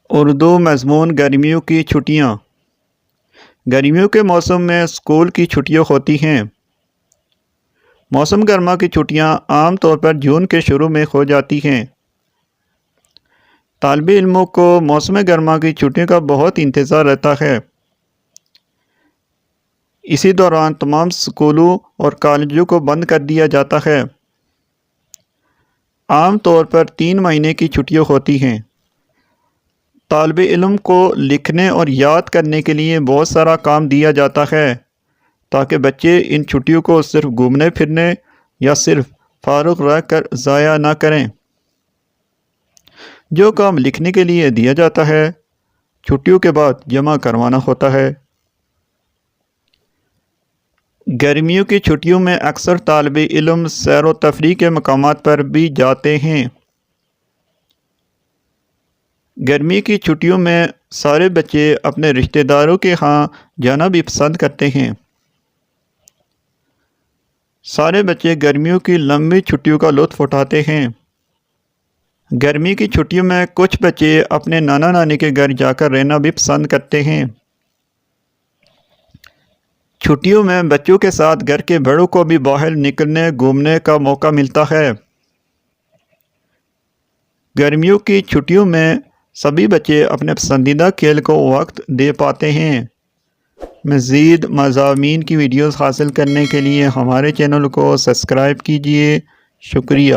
اردو مضمون گرمیوں کی چھٹیاں۔ گرمیوں کے موسم میں اسکول کی چھٹیاں ہوتی ہیں۔ موسم گرما کی چھٹیاں عام طور پر جون کے شروع میں ہو جاتی ہیں۔ طالب علموں کو موسم گرما کی چھٹیوں کا بہت انتظار رہتا ہے۔ اسی دوران تمام اسکولوں اور کالجوں کو بند کر دیا جاتا ہے۔ عام طور پر 3 مہینے کی چھٹیاں ہوتی ہیں۔ طالب علم کو لکھنے اور یاد کرنے کے لیے بہت سارا کام دیا جاتا ہے تاکہ بچے ان چھٹیوں کو صرف گھومنے پھرنے یا صرف فارغ رہ کر ضائع نہ کریں۔ جو کام لکھنے کے لیے دیا جاتا ہے چھٹیوں کے بعد جمع کروانا ہوتا ہے۔ گرمیوں کی چھٹیوں میں اکثر طالب علم سیر و تفریح کے مقامات پر بھی جاتے ہیں۔ گرمی کی چھٹیوں میں سارے بچے اپنے رشتہ داروں کے ہاں جانا بھی پسند کرتے ہیں۔ سارے بچے گرمیوں کی لمبی چھٹیوں کا لطف اٹھاتے ہیں۔ گرمی کی چھٹیوں میں کچھ بچے اپنے نانا نانی کے گھر جا کر رہنا بھی پسند کرتے ہیں۔ چھٹیوں میں بچوں کے ساتھ گھر کے بڑوں کو بھی باہر نکلنے گھومنے کا موقع ملتا ہے۔ گرمیوں کی چھٹیوں میں سبھی بچے اپنے پسندیدہ کھیل کو وقت دے پاتے ہیں۔ مزید مضامین کی ویڈیوز حاصل کرنے کے لیے ہمارے چینل کو سبسکرائب کیجیے۔ شکریہ۔